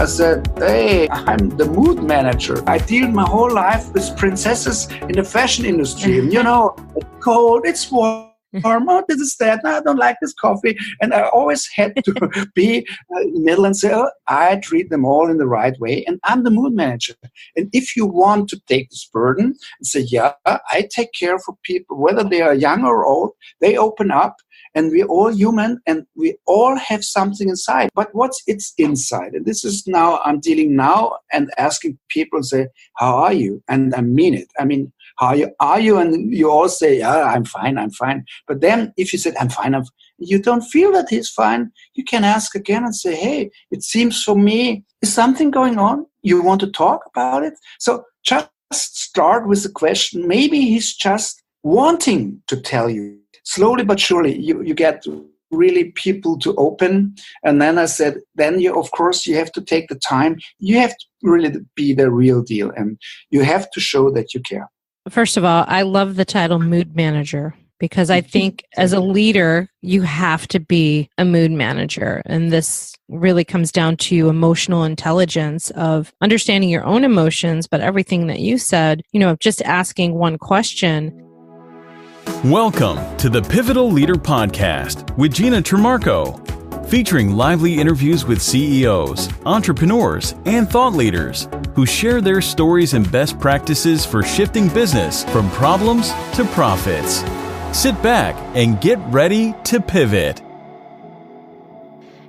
I said, hey, I'm the mood manager. I deal my whole life with princesses in the fashion industry. And, it's cold, it's warm. Oh, this is that. No, I don't like this coffee. And I always had to be in the middle and say, I treat them all in the right way. And I'm the mood manager. And if you want to take this burden and say, yeah, I take care for people, whether they are young or old, they open up. And we're all human and we all have something inside. But what's its inside? And this is now, I'm dealing now and asking people, say, how are you? And I mean it. I mean, how are you? And you all say, yeah, I'm fine. But then if you said, I'm fine, you don't feel that he's fine, you can ask again and say, hey, it seems for me, is something going on? You want to talk about it? So just start with the question. Maybe he's just wanting to tell you. Slowly but surely, you get really people to open. And then I said, then you have to take the time. You have to really be the real deal. And you have to show that you care. First of all, I love the title mood manager because I think as a leader, you have to be a mood manager. And this really comes down to emotional intelligence of understanding your own emotions, but everything that you said, just asking one question. Welcome to the Pivotal Leader Podcast with Gina Trimarco, featuring lively interviews with CEOs, entrepreneurs, and thought leaders who share their stories and best practices for shifting business from problems to profits. Sit back and get ready to pivot.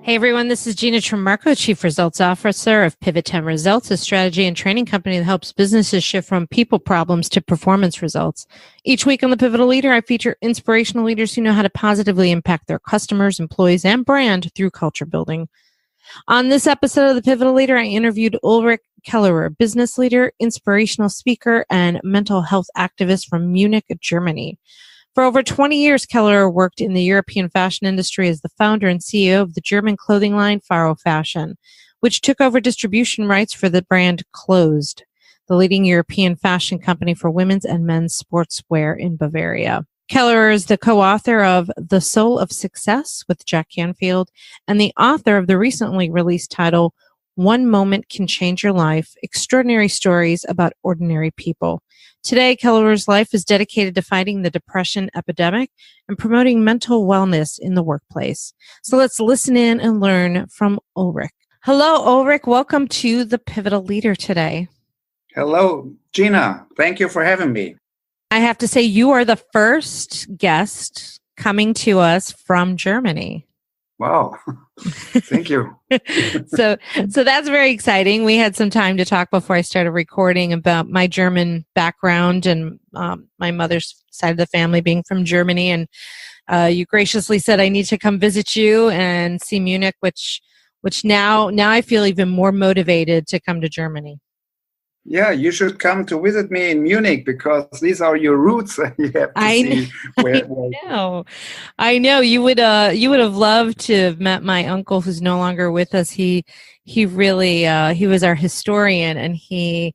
Hey everyone, this is Gina Trimarco, Chief Results Officer of Pivot 10 Results, a strategy and training company that helps businesses shift from people problems to performance results. Each week on The Pivotal Leader, I feature inspirational leaders who know how to positively impact their customers, employees, and brand through culture building. On this episode of The Pivotal Leader, I interviewed Ulrich Kellerer, business leader, inspirational speaker, and mental health activist from Munich, Germany. For over 20 years, Keller worked in the European fashion industry as the founder and CEO of the German clothing line Faro Fashion, which took over distribution rights for the brand Closed, the leading European fashion company for women's and men's sportswear in Bavaria. Keller is the co-author of The Soul of Success with Jack Canfield and the author of the recently released title, One Moment Can Change Your Life, Extraordinary Stories About Ordinary People. Today, Kellerer's life is dedicated to fighting the depression epidemic and promoting mental wellness in the workplace. So let's listen in and learn from Ulrich. Hello, Ulrich. Welcome to The Pivotal Leader today. Hello, Gina. Thank you for having me. I have to say, you are the first guest coming to us from Germany. Wow. Thank you. So that's very exciting. We had some time to talk before I started recording about my German background and my mother's side of the family being from Germany. And you graciously said I need to come visit you and see Munich, which now I feel even more motivated to come to Germany. Yeah, you should come to visit me in Munich because these are your roots. You have to see where. I know. You would have loved to have met my uncle, who's no longer with us. He really he was our historian, and he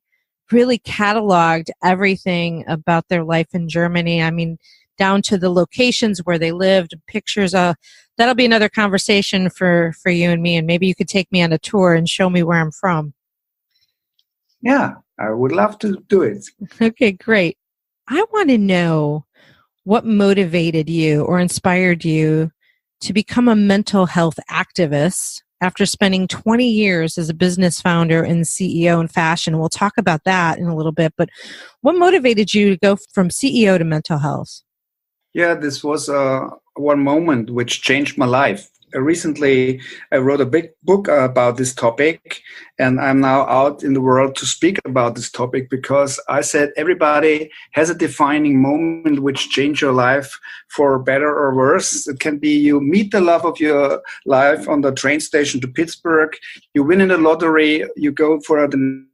really cataloged everything about their life in Germany. I mean, down to the locations where they lived, pictures. That'll be another conversation for you and me, and maybe you could take me on a tour and show me where I'm from. Yeah, I would love to do it. Okay, great. I want to know what motivated you or inspired you to become a mental health activist after spending 20 years as a business founder and CEO in fashion. We'll talk about that in a little bit, but what motivated you to go from CEO to mental health? Yeah, this was one moment which changed my life. Recently, I wrote a big book about this topic, and I'm now out in the world to speak about this topic because I said everybody has a defining moment which change your life for better or worse. It can be you meet the love of your life on the train station to Pittsburgh, you win in the lottery, you go for the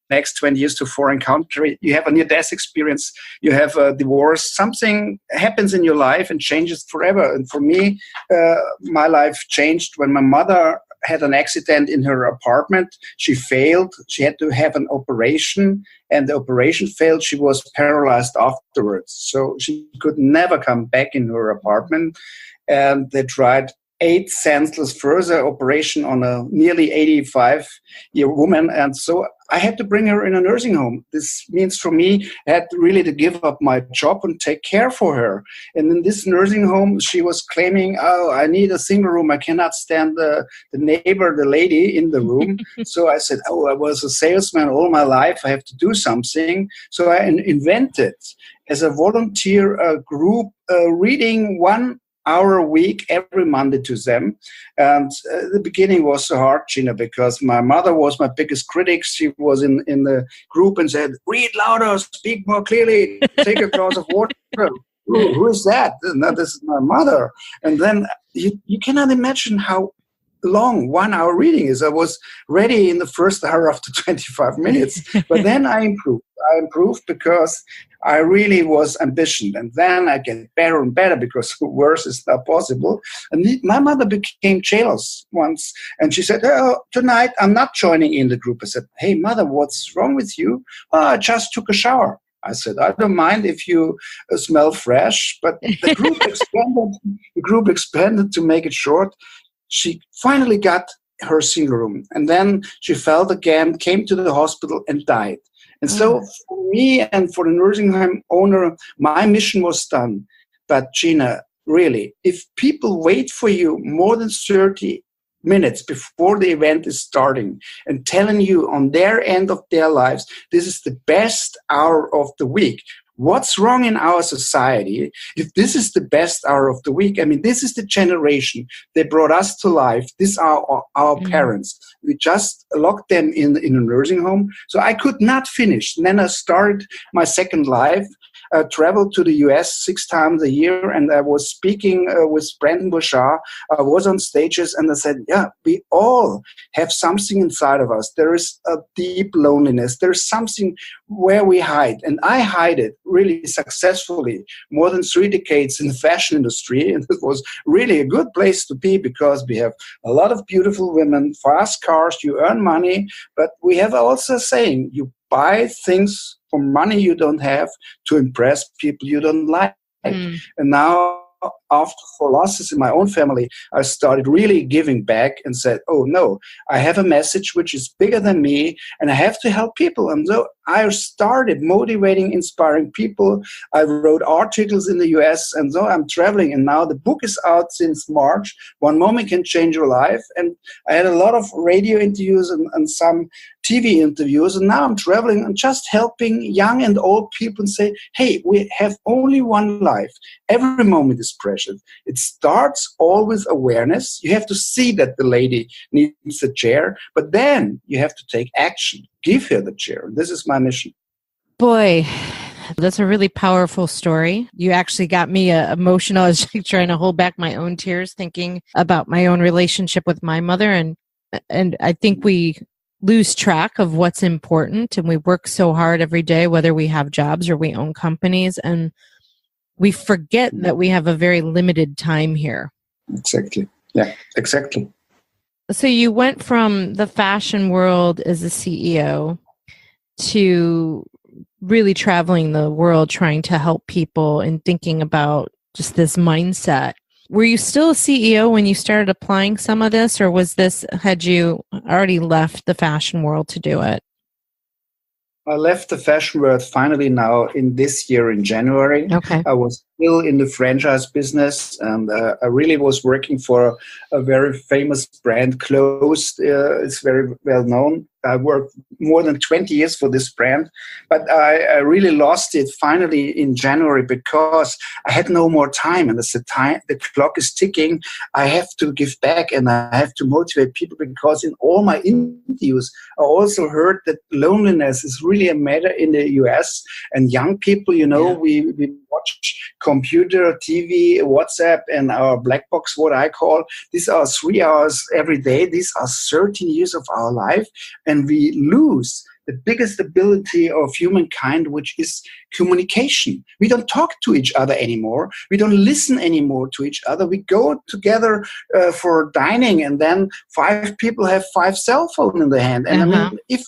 next 20 years to a foreign country, you have a near-death experience, you have a divorce, something happens in your life and changes forever. And for me, my life changed when my mother had an accident in her apartment. She failed. She had to have an operation, and the operation failed. She was paralyzed afterwards. So she could never come back in her apartment. And they tried 8 senseless further operation on a nearly 85-year woman. And so I had to bring her in a nursing home. This means for me, I had really to give up my job and take care for her. And in this nursing home, she was claiming, oh, I need a single room. I cannot stand the neighbor, the lady in the room. So I said, oh, I was a salesman all my life. I have to do something. So I invented, as a volunteer, a group reading 1 hour a week every Monday to them. And the beginning was so hard, Gina, because my mother was my biggest critic. She was in the group and said, read louder, speak more clearly, take a glass of water. Who is that? No, this is my mother. And then you cannot imagine how long 1 hour reading is. I was ready in the first hour after 25 minutes, but then I improved. I improved because I really was ambitious, and then I get better and better because worse is not possible. And my mother became jealous once, and she said, oh, tonight I'm not joining in the group. I said, hey, mother, what's wrong with you? Oh, I just took a shower. I said, I don't mind if you smell fresh, but the group expanded to make it short. She finally got her single room, and then she fell again, came to the hospital, and died. And so for me and for the nursing home owner, my mission was done. But Gina, really, if people wait for you more than 30 minutes before the event is starting and telling you on their end of their lives, this is the best hour of the week, what's wrong in our society if this is the best hour of the week? I mean, this is the generation. They brought us to life. These are our parents. We just locked them in a nursing home. So I could not finish. And then I started my second life. I traveled to the US 6 times a year, and I was speaking with Brandon Bouchard. I was on stages, and I said, yeah, we all have something inside of us. There is a deep loneliness. There's something where we hide, and I hide it really successfully more than 3 decades in the fashion industry, and it was really a good place to be because we have a lot of beautiful women, fast cars, you earn money, but we have also a saying, you buy things for money you don't have to impress people you don't like. And now, after 4 losses in my own family, I started really giving back and said, oh no, I have a message which is bigger than me, and I have to help people. And so I started motivating, inspiring people. I wrote articles in the US, and so I'm traveling. And now the book is out since March. One Moment Can Change Your Life. And I had a lot of radio interviews and some TV interviews. And now I'm traveling and just helping young and old people and say, hey, we have only one life. Every moment is precious. It starts all with awareness. You have to see that the lady needs a chair, but then you have to take action. Give her the chair. This is my mission. Boy, that's a really powerful story. You actually got me emotional. I was trying to hold back my own tears, thinking about my own relationship with my mother. And I think we lose track of what's important, and we work so hard every day, whether we have jobs or we own companies, and we forget that we have a very limited time here. Exactly. Yeah, exactly. So you went from the fashion world as a CEO to really traveling the world trying to help people and thinking about just this mindset. Were you still a CEO when you started applying some of this, or had you already left the fashion world to do it? I left the fashion world finally now in this year in January. Okay. I was still in the franchise business, and I really was working for a very famous brand, Closed. It's very well known. I worked more than 20 years for this brand, but I really lost it finally in January because I had no more time, and as the clock is ticking, I have to give back and I have to motivate people, because in all my interviews, I also heard that loneliness is really a matter in the US, and young people, we watch computer, TV, WhatsApp, and our black box, what I call. These are 3 hours every day. These are 13 years of our life. And we lose the biggest ability of humankind, which is communication. We don't talk to each other anymore. We don't listen anymore to each other. We go together for dining, and then 5 people have 5 cell phones in their hand. And I mean, if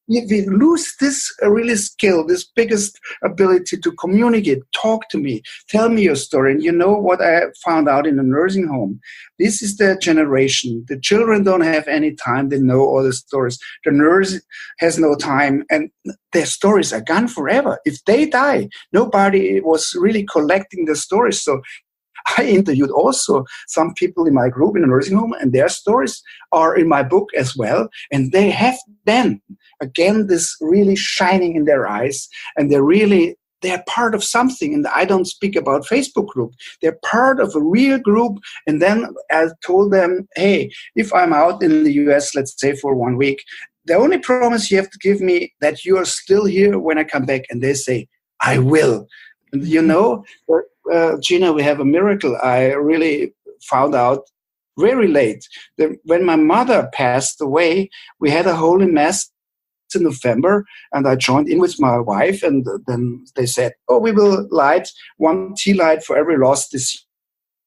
we lose this really skill, this biggest ability to communicate, talk to me, tell me your story. And you know what I found out in a nursing home? This is the generation. The children don't have any time. They know all the stories. The nurse has no time, and their stories are gone forever. If they die, nobody was really collecting the stories. So I interviewed also some people in my group in a nursing home, and their stories are in my book as well. And they have then, again, this really shining in their eyes, and they're part of something. And I don't speak about Facebook group. They're part of a real group. And then I told them, hey, if I'm out in the US, let's say for 1 week, the only promise you have to give me that you are still here when I come back. And they say, I will. And you know, Gina, we have a miracle. I really found out very late. When my mother passed away, we had a holy mass in November, and I joined in with my wife, and then they said, oh, we will light one tea light for every loss this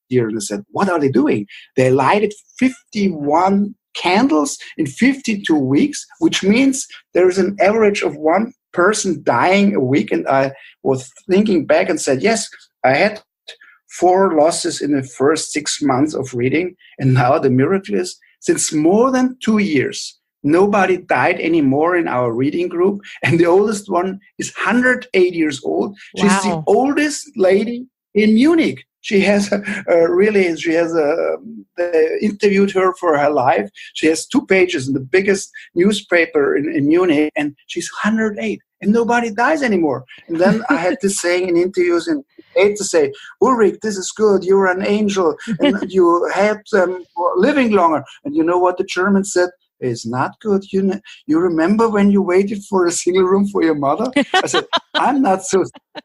year. And I said, what are they doing? They lighted 51 candles in 52 weeks, which means there's an average of one person dying a week. And I was thinking back and said, yes, I had 4 losses in the first 6 months of reading. And now the miracle is, since more than 2 years, nobody died anymore in our reading group. And the oldest one is 108 years old. Wow. She's the oldest lady in Munich. They interviewed her for her life. She has 2 pages in the biggest newspaper in Munich, and she's 108, and nobody dies anymore. And then I had this saying in interviews, and I hate to say, Ulrich, this is good. You're an angel, and you help them living longer. And you know what the German said? It's not good. You remember when you waited for a single room for your mother? I said, I'm not so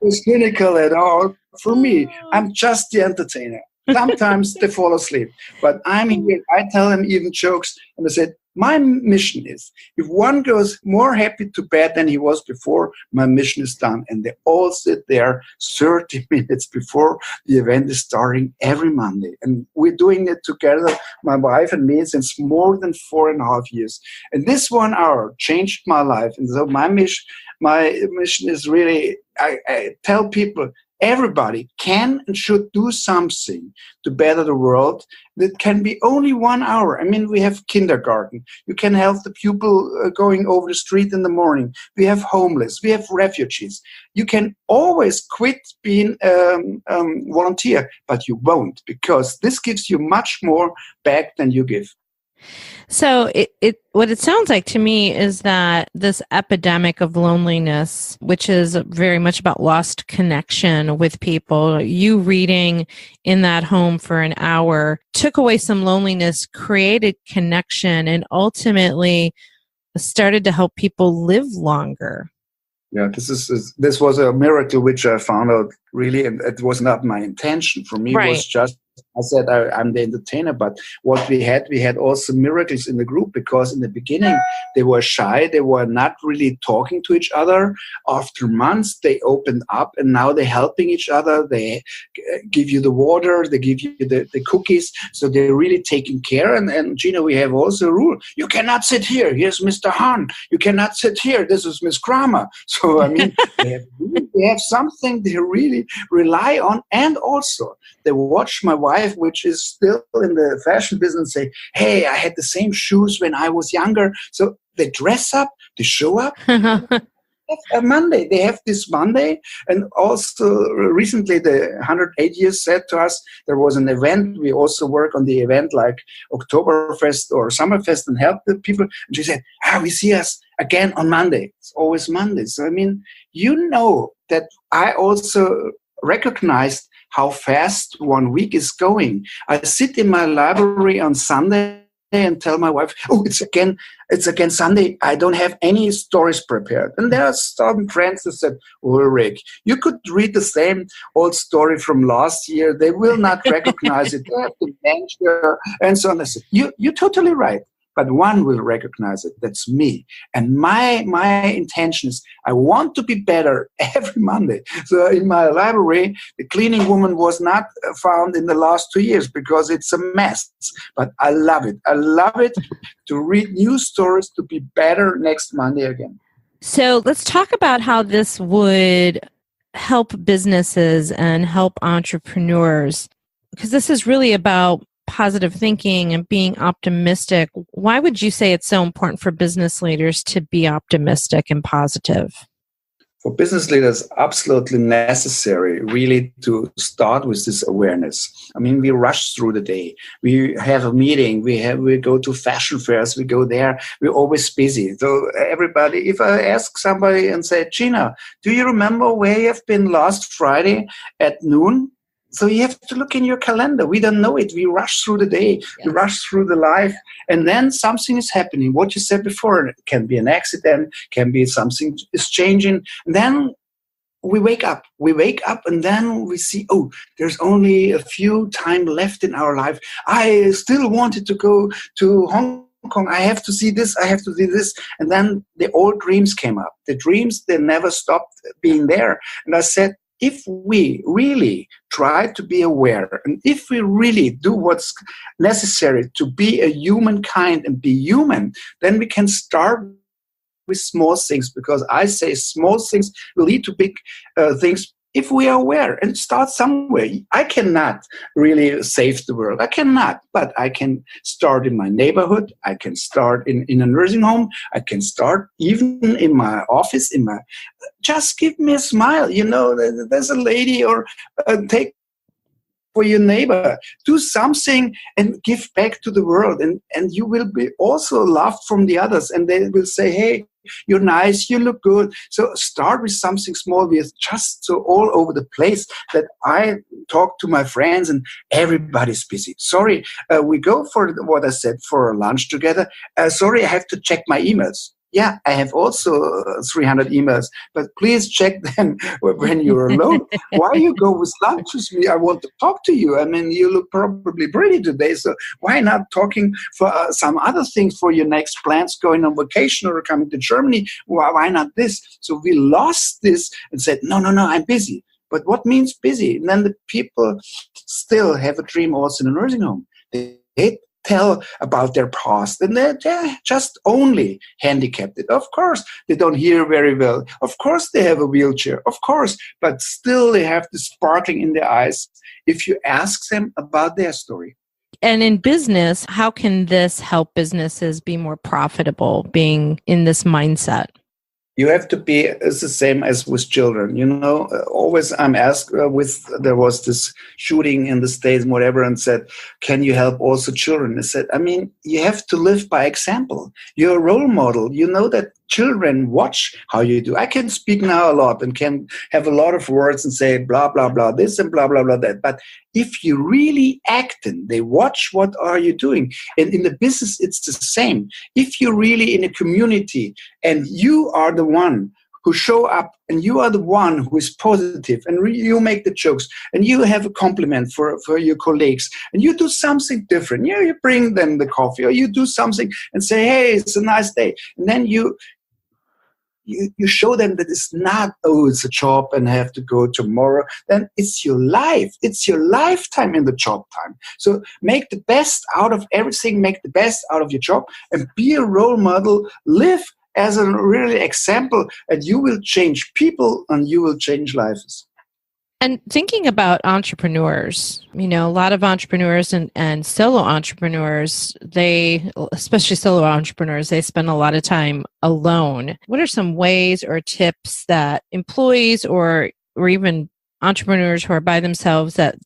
cynical at all. For me, I'm just the entertainer. Sometimes they fall asleep, but I'm here. I tell them even jokes, and I said, my mission is, if one goes more happy to bed than he was before, my mission is done. And they all sit there 30 minutes before the event is starting every Monday. And we're doing it together, my wife and me, since more than 4.5 years. And this 1 hour changed my life. And so my mission is really, I tell people, everybody can and should do something to better the world. That can be only 1 hour. I mean, we have kindergarten. You can help the pupil going over the street in the morning. We have homeless. We have refugees. You can always quit being volunteer, but you won't, because this gives you much more back than you give. So what it sounds like to me is that this epidemic of loneliness, which is very much about lost connection with people, you reading in that home for an hour took away some loneliness, created connection, and ultimately started to help people live longer. Yeah, this was a miracle which I found out really, and it was not my intention. For me, right. It was just, I said I'm the entertainer, but what we had also miracles in the group, because in the beginning they were shy, they were not really talking to each other. After months they opened up, and now they're helping each other. They give you the water, they give you the cookies, so they're really taking care. And Gina, we have also a rule: you cannot sit here. Here's Mr. Hahn. You cannot sit here. This is Miss Kramer. So I mean, they have something they really rely on, and also they watch my wife, which is still in the fashion business, say, hey, I had the same shoes when I was younger. So they dress up, they show up. A Monday. They have this Monday. And also recently the 108 years said to us, there was an event. We also work on the event like Oktoberfest or Summerfest and help the people. And she said, we see us again on Monday. It's always Monday. So, I mean, you know that I also recognized how fast 1 week is going. I sit in my library on Sunday and tell my wife, it's again Sunday. I don't have any stories prepared. And there are some friends who said, Ulrich, you could read the same old story from last year. They will not recognize it. They have dementia and so on. I said, you're totally right. But one will recognize it. That's me. And my intention is I want to be better every Monday. So in my library, the cleaning woman was not found in the last 2 years because it's a mess. But I love it. I love it to read new stories to be better next Monday again. So let's talk about how this would help businesses and help entrepreneurs, because this is really about positive thinking and being optimistic. Why would you say it's so important for business leaders to be optimistic and positive? For business leaders, absolutely necessary really to start with this awareness. I mean, we rush through the day. We have a meeting. We go to fashion fairs. We go there. We're always busy. So everybody, if I ask somebody and say, Gina, do you remember where you have been last Friday at noon? So you have to look in your calendar. We don't know it. We rush through the day. Yes. We rush through the life. And then something is happening. What you said before, it can be an accident, can be something is changing. And then we wake up. We wake up and then we see, oh, there's only a few time left in our life. I still wanted to go to Hong Kong. I have to see this. I have to do this. And then the old dreams came up. The dreams, they never stopped being there. And I said, if we really try to be aware and if we really do what's necessary to be a humankind and be human, then we can start with small things, because I say small things will lead to big things if we are aware and start somewhere. I cannot really save the world. I cannot, but I can start in my neighborhood. I can start in a nursing home. I can start even in my office, just give me a smile. You know, there's a lady, or take for your neighbor, do something and give back to the world. And you will be also loved from the others. And they will say, hey, you're nice, you look good. So start with something small. We're just so all over the place that I talk to my friends and everybody's busy. Sorry, we go for what I said, for a lunch together. Sorry, I have to check my emails. Yeah, I have also 300 emails, but please check them when you're alone. Why you go with lunch with me? I want to talk to you. I mean, you look probably pretty today, so why not talking for some other things for your next plans, going on vacation or coming to Germany? Why not this? So we lost this and said, no, I'm busy. But what means busy? And then the people still have a dream also in a nursing home. They tell about their past, and they're just only handicapped. Of course, they don't hear very well. Of course, they have a wheelchair. Of course, but still they have the sparkling in their eyes if you ask them about their story. And in business, how can this help businesses be more profitable, being in this mindset? You have to be, it's the same as with children. You know, always I'm asked there was this shooting in the States and whatever, and said, can you help also children? I said, I mean, you have to live by example. You're a role model. You know that children watch how you do. I can speak now a lot and can have a lot of words and say blah, blah, blah, this and blah, blah, blah, that. But if you really act and they watch what are you doing. And in the business, it's the same. If you're really in a community and you are the one who show up and you are the one who is positive and you make the jokes and you have a compliment for your colleagues and you do something different. You bring them the coffee or you do something and say, hey, it's a nice day. And then you show them that it's not, oh, it's a job and I have to go tomorrow. Then it's your life. It's your lifetime in the job time. So make the best out of everything. Make the best out of your job and be a role model. Live as a really example, and you will change people and you will change lives. And thinking about entrepreneurs, you know, a lot of entrepreneurs and solo entrepreneurs, especially solo entrepreneurs, they spend a lot of time alone. What are some ways or tips that employees or even entrepreneurs who are by themselves that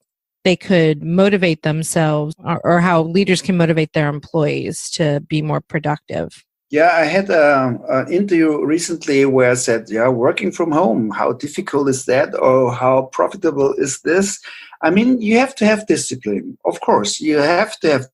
they could motivate themselves, or how leaders can motivate their employees to be more productive? Yeah, I had an interview recently where I said, working from home, how difficult is that, or how profitable is this? I mean, you have to have discipline. Of course, you have to have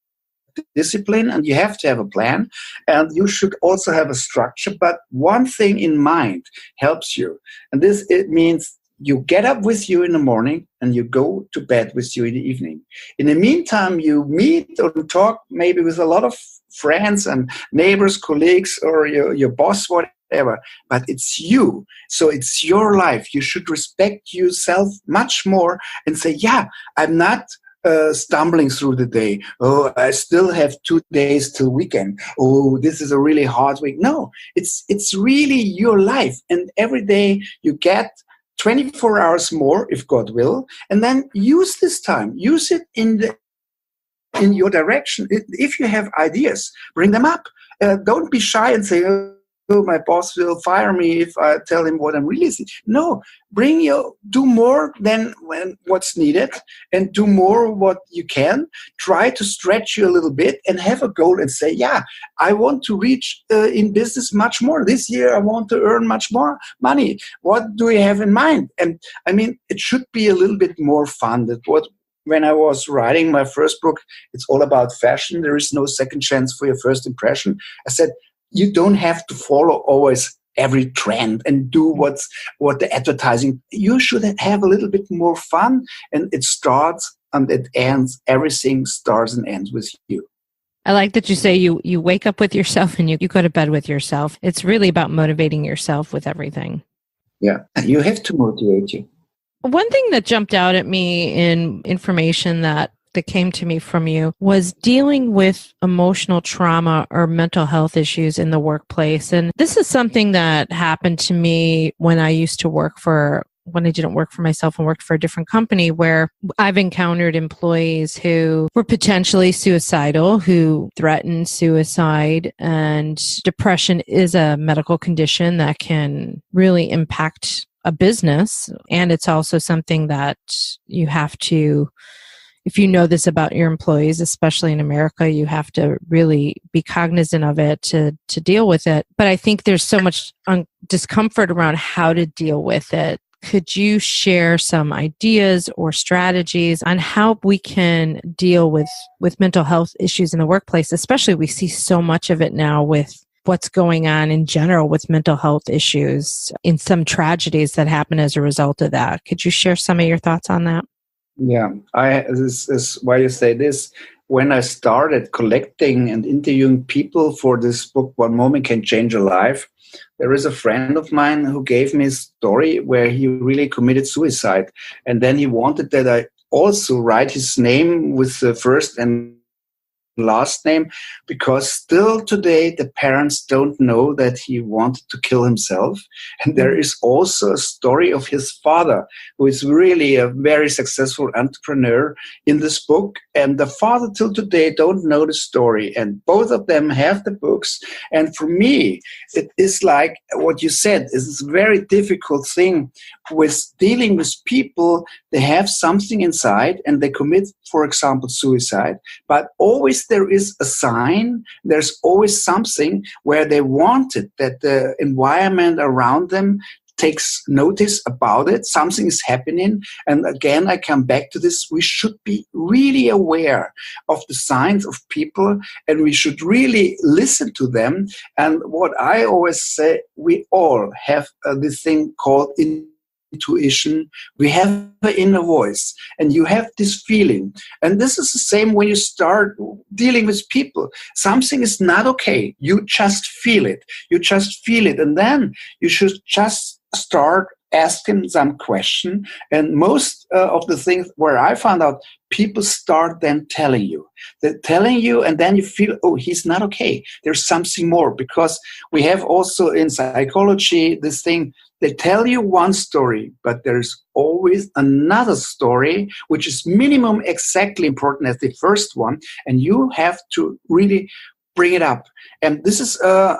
discipline and you have to have a plan, and you should also have a structure. But one thing in mind helps you, and it means you get up with you in the morning and you go to bed with you in the evening. In the meantime, you meet or talk maybe with a lot of friends and neighbors, colleagues, or your boss, whatever. But it's you. So it's your life. You should respect yourself much more and say, I'm not stumbling through the day. Oh, I still have 2 days till weekend. Oh, this is a really hard week. No, it's really your life. And every day you get 24 hours more, if God will, and then use this time. Use it in your direction. If you have ideas, bring them up. Don't be shy and say, oh, my boss will fire me if I tell him what I'm really saying. No, do more than what's needed and do more what you can. Try to stretch you a little bit and have a goal and say, yeah, I want to reach in business much more. This year, I want to earn much more money. What do you have in mind? And I mean, it should be a little bit more fun. When I was writing my first book, it's all about fashion. There is no second chance for your first impression. I said, you don't have to follow always every trend and do what the advertising. You should have a little bit more fun, and it starts and it ends. Everything starts and ends with you. I like that you say you wake up with yourself and you go to bed with yourself. It's really about motivating yourself with everything. Yeah, you have to motivate you. One thing that jumped out at me in information that came to me from you was dealing with emotional trauma or mental health issues in the workplace. And this is something that happened to me when I didn't work for myself and worked for a different company, where I've encountered employees who were potentially suicidal, who threatened suicide. And depression is a medical condition that can really impact a business. And it's also something that you have to, if you know this about your employees, especially in America, you have to really be cognizant of it to deal with it. But I think there's so much discomfort around how to deal with it. Could you share some ideas or strategies on how we can deal with mental health issues in the workplace? Especially, we see so much of it now with what's going on in general with mental health issues, in some tragedies that happen as a result of that. Could you share some of your thoughts on that? Yeah, this is why you say this. When I started collecting and interviewing people for this book, One Moment Can Change a Life, there is a friend of mine who gave me a story where he really committed suicide. And then he wanted that I also write his name with the first and last name, because still today the parents don't know that he wanted to kill himself. And there is also a story of his father, who is really a very successful entrepreneur in this book. And the father till today don't know the story. And both of them have the books. And for me, it is like what you said, is a very difficult thing with dealing with people. They have something inside and they commit, for example, suicide, but always there is a sign, there's always something where they wanted that the environment around them takes notice about it, something is happening. And again, I come back to this, we should be really aware of the signs of people and we should really listen to them. And what I always say, we all have this thing called intuition. We have an inner voice and you have this feeling. And this is the same when you start dealing with people. Something is not okay. You just feel it. You just feel it. And then you should just start asking some question. And most of the things where I found out, people start then telling you. They're telling you and then you feel, oh, he's not okay. There's something more. Because we have also in psychology this thing, they tell you one story, but there's always another story, which is minimum exactly important as the first one. And you have to really bring it up. And this is a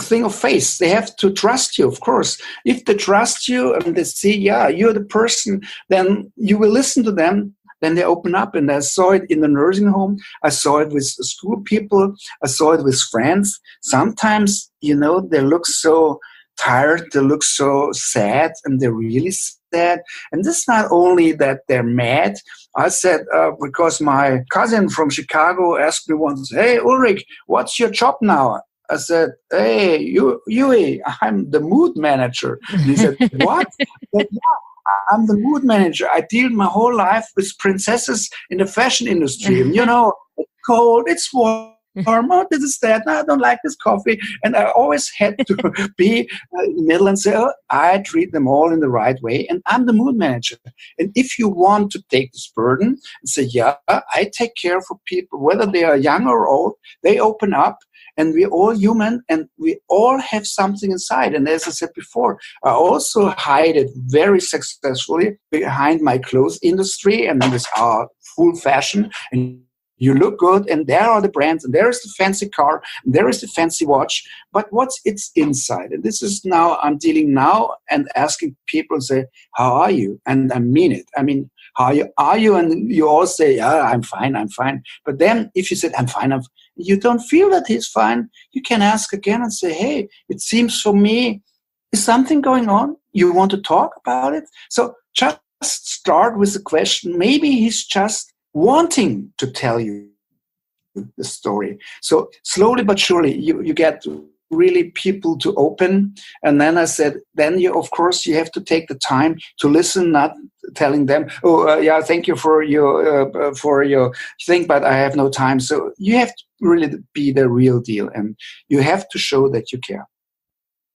thing of faith. They have to trust you, of course. If they trust you and they see, yeah, you're the person, then you will listen to them. Then they open up. And I saw it in the nursing home. I saw it with school people. I saw it with friends. Sometimes, they look so tired, they look so sad, and they're really sad. And this is not only that they're mad. I said, because my cousin from Chicago asked me once, hey, Ulrich, what's your job now? I said, hey, Yui, I'm the mood manager. And he said, what? I said, yeah, I'm the mood manager. I deal my whole life with princesses in the fashion industry. And, it's cold, it's warm. Oh, this is that. No, I don't like this coffee. And I always had to be in the middle and say, oh, I treat them all in the right way. And I'm the mood manager. And if you want to take this burden and say, yeah, I take care for people, whether they are young or old, they open up. And we're all human, and we all have something inside. And as I said before, I also hide it very successfully behind my clothes industry and this full fashion. And you look good, and there are the brands, and there is the fancy car, and there is the fancy watch. But what's its inside? And this is now, I'm dealing now and asking people and say, how are you? And I mean it. I mean, how are you? And you all say, yeah, I'm fine. But then if you said, I'm fine, you don't feel that he's fine, you can ask again and say, hey, it seems for me, is something going on? You want to talk about it? So just start with the question. Maybe he's just wanting to tell you the story. So slowly but surely, you get really people to open. And then I said, then of course you have to take the time to listen, not telling them, yeah, thank you for your thing, but I have no time. So you have to really be the real deal, and you have to show that you care.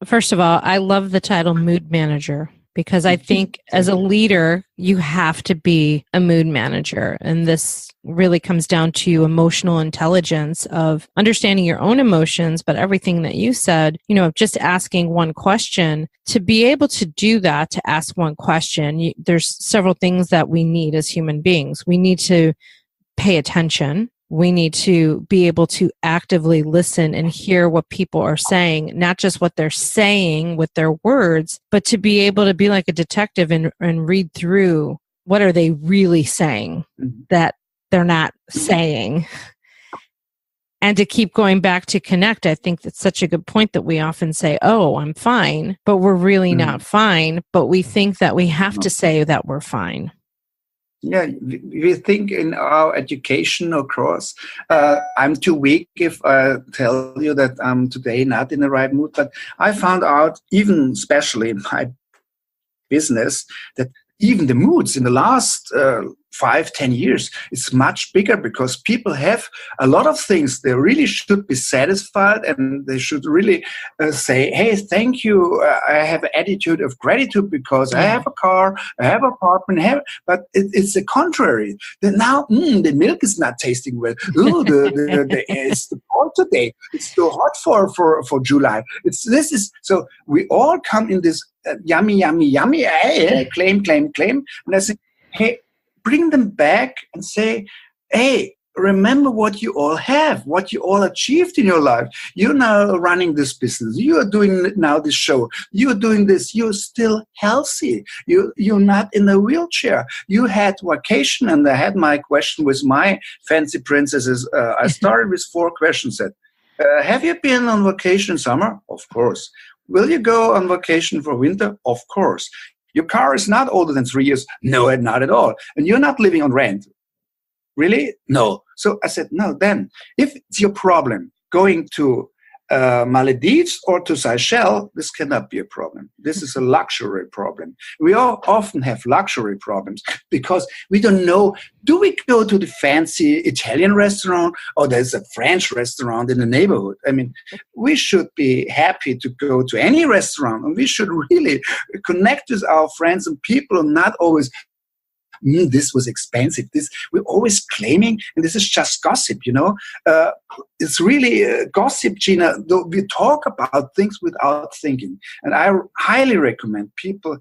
First of all, I love the title mood manager, because I think as a leader, you have to be a mood manager. And this really comes down to emotional intelligence of understanding your own emotions, but everything that you said, just asking one question. To be able to do that, to ask one question, there's several things that we need as human beings. We need to pay attention. We need to be able to actively listen and hear what people are saying, not just what they're saying with their words, but to be able to be like a detective and read through what are they really saying that they're not saying. And to keep going back to connect, I think that's such a good point that we often say, oh, I'm fine, but we're really not fine. But we think that we have to say that we're fine. Yeah, we think in our educational course, I'm too weak if I tell you that I'm today not in the right mood. But I found out, even especially in my business, that even the moods in the last 5-10 years is much bigger, because people have a lot of things they really should be satisfied, and they should really say, hey, thank you, I have an attitude of gratitude because I have a car, I have an apartment, but it's the contrary. Now the milk is not tasting well. Ooh, it's the cold today, it's too hot for July. So we all come in this yummy, claim. And I say, hey, bring them back and say, hey, remember what you all have, what you all achieved in your life. You're now running this business. You are doing now this show. You're doing this. You're still healthy. You're not in a wheelchair. You had vacation, and I had my question with my fancy princesses. I started with 4 questions. Have you been on vacation in summer? Of course. Will you go on vacation for winter? Of course. Your car is not older than 3 years. No, not at all. And you're not living on rent. Really? No. So I said, no, then if it's your problem going to Maldives or to Seychelles, this cannot be a problem. This is a luxury problem. We all often have luxury problems because we don't know, do we go to the fancy Italian restaurant or there's a French restaurant in the neighborhood? I mean, we should be happy to go to any restaurant, and we should really connect with our friends and people, and not always, this was expensive. We're always claiming, and this is just gossip, it's really gossip, Gina. We talk about things without thinking. And I highly recommend people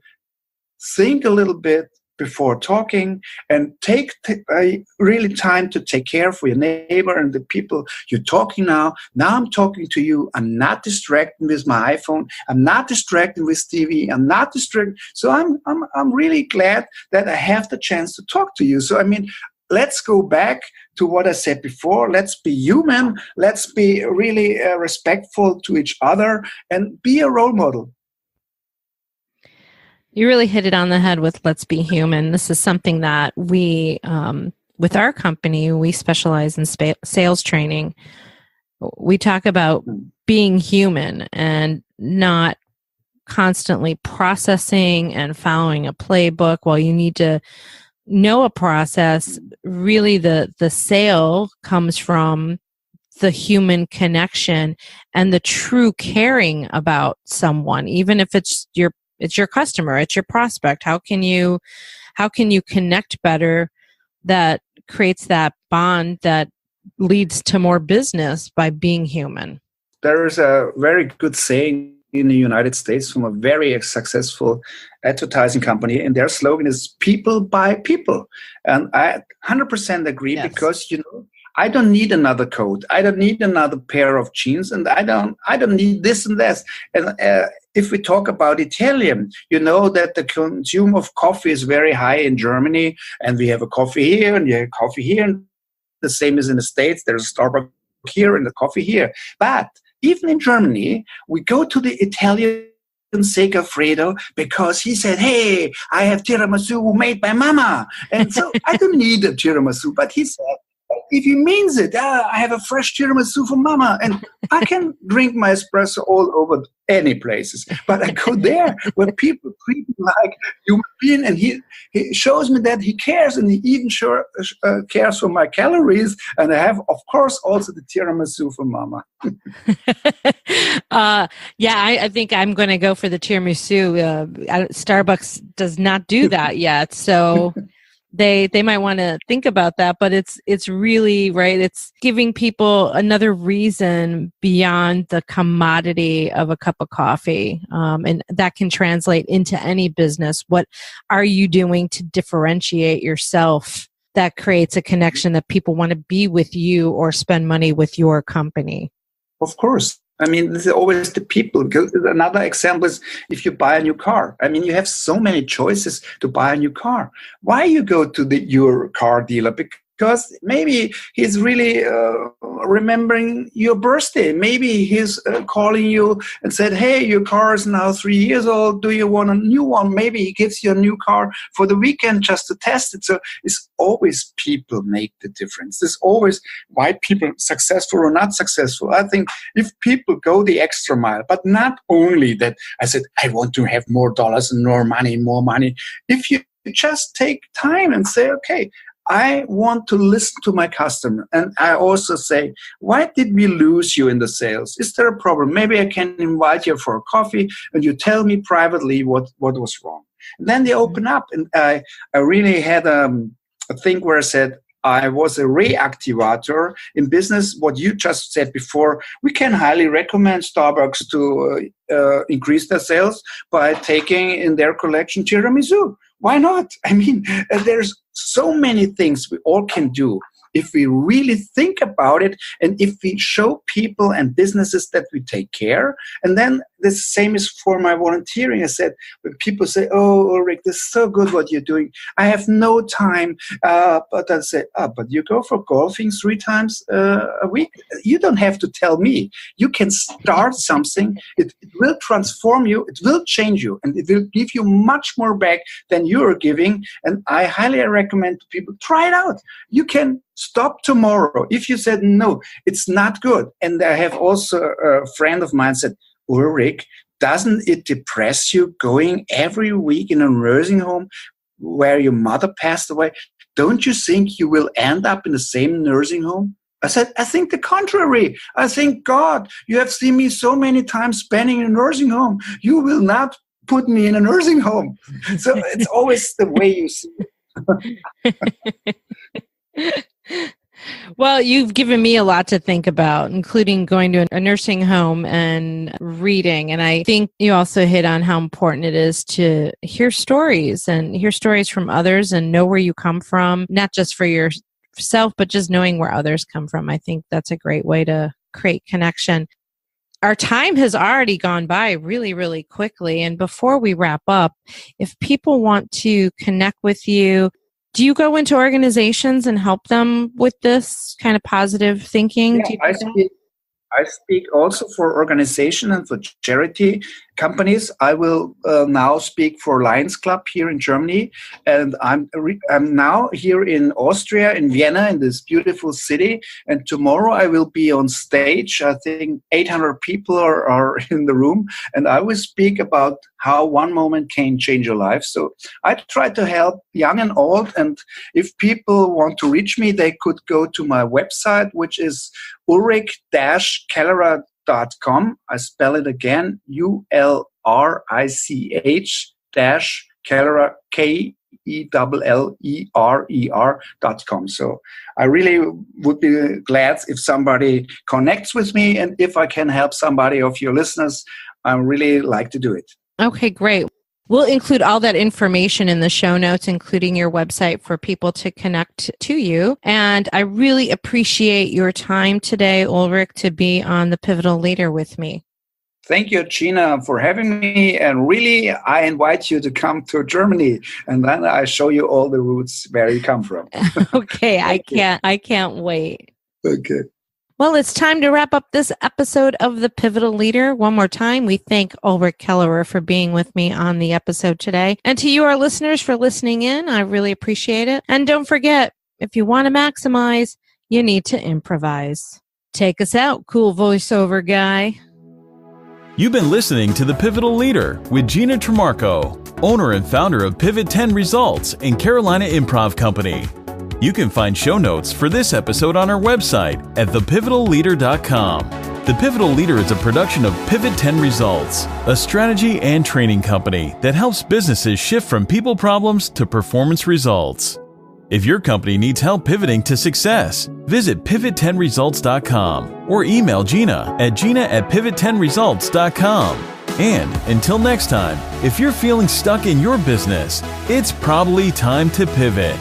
think a little bit before talking, and take really time to take care for your neighbor and the people you're talking now. Now I'm talking to you. I'm not distracted with my iPhone. I'm not distracted with TV. I'm not distracted. So I'm really glad that I have the chance to talk to you. So, I mean, let's go back to what I said before. Let's be human. Let's be really respectful to each other and be a role model. You really hit it on the head with let's be human. This is something that we, with our company, we specialize in sales training. We talk about being human and not constantly processing and following a playbook. While you need to know a process, really the sale comes from the human connection and the true caring about someone, even if it's your customer, it's your prospect. How can you connect better that creates that bond that leads to more business by being human? There is a very good saying in the United States from a very successful advertising company, and their slogan is "People buy people." And I 100% agree, Yes. because I don't need another coat, I don't need another pair of jeans, and I don't need this and that. And if we talk about Italian, you know that the consume of coffee is very high in Germany, and we have a coffee here and you have coffee here, and the same as in the States. There's a Starbucks here and the coffee here, but even in Germany, we go to the Italian Segafredo because he said, "Hey, I have tiramisu made by Mama." And so I don't need a tiramisu, but he said, if he means it, I have a fresh tiramisu from Mama, and I can drink my espresso all over any places. But I go there where people treat me like human being, and he shows me that he cares, and he even cares for my calories. And I have, of course, also the tiramisu from Mama. I think I'm going to go for the tiramisu. Starbucks does not do that yet, so they might want to think about that. But it's really right. It's giving people another reason beyond the commodity of a cup of coffee, and that can translate into any business. What are you doing to differentiate yourself that creates a connection that people want to be with you or spend money with your company? Of course. I mean, this is always the people. Another example is if you buy a new car. I mean, you have so many choices to buy a new car. Why you go to your car dealer? Because maybe he's really remembering your birthday. Maybe he's calling you and said, "Hey, your car is now 3 years old. Do you want a new one?" Maybe he gives you a new car for the weekend just to test it. So it's always people make the difference. There's always why people successful or not successful. I think if people go the extra mile, but not only that, I said, I want to have more dollars and more money. If you just take time and say, okay, I want to listen to my customer. And I also say, why did we lose you in the sales? Is there a problem? Maybe I can invite you for a coffee and you tell me privately what was wrong. And then they open up. And I really had a thing where I said, I was a reactivator in business. What you just said before, we can highly recommend Starbucks to increase their sales by taking in their collection tiramisu. Why not? I mean, there's so many things we all can do if we really think about it, and if we show people and businesses that we take care. And then the same is for my volunteering. I said, when people say, "Oh, Ulrich, this is so good what you're doing. I have no time." But I say, but you go for golfing 3 times a week. You don't have to tell me. You can start something. It will transform you. It will change you. And it will give you much more back than you're giving. And I highly recommend to people, try it out. You can stop tomorrow. If you said, no, it's not good. And I have also a friend of mine said, "Ulrich, doesn't it depress you going every week in a nursing home where your mother passed away? Don't you think you will end up in the same nursing home?" I said, I think the contrary. I think, God, you have seen me so many times spending in a nursing home. You will not put me in a nursing home. So it's always the way you see it. Well, you've given me a lot to think about, including going to a nursing home and reading. And I think you also hit on how important it is to hear stories from others and know where you come from, not just for yourself, but just knowing where others come from. I think that's a great way to create connection. Our time has already gone by really, really quickly. And before we wrap up, if people want to connect with you, do you go into organizations and help them with this kind of positive thinking? Yeah, I speak also for organization and for charity. companies. I will now speak for Lions Club here in Germany, and I'm now here in Austria, in Vienna, in this beautiful city. And tomorrow I will be on stage. I think 800 people are in the room, and I will speak about how one moment can change your life. So I try to help young and old, and if people want to reach me, they could go to my website, which is Ulrich-Kellerer.com. I spell it again, Ulrich-Kellerer, KELLERER.com. So I really would be glad if somebody connects with me, and if I can help somebody of your listeners, I really like to do it. Okay, great. We'll include all that information in the show notes, including your website for people to connect to you. And I really appreciate your time today, Ulrich, to be on The Pivotal Leader with me. Thank you, Gina, for having me. And really, I invite you to come to Germany, and then I show you all the routes where you come from. Okay, I can't wait. Okay. Well, it's time to wrap up this episode of The Pivotal Leader. One more time, we thank Ulrich Kellerer for being with me on the episode today. And to you, our listeners, for listening in. I really appreciate it. And don't forget, if you want to maximize, you need to improvise. Take us out, cool voiceover guy. You've been listening to The Pivotal Leader with Gina Trimarco, owner and founder of Pivot 10 Results and Carolina Improv Company. You can find show notes for this episode on our website at thepivotalleader.com. The Pivotal Leader is a production of Pivot 10 Results, a strategy and training company that helps businesses shift from people problems to performance results. If your company needs help pivoting to success, visit pivot10results.com or email Gina at pivot10results.com. And until next time, if you're feeling stuck in your business, it's probably time to pivot.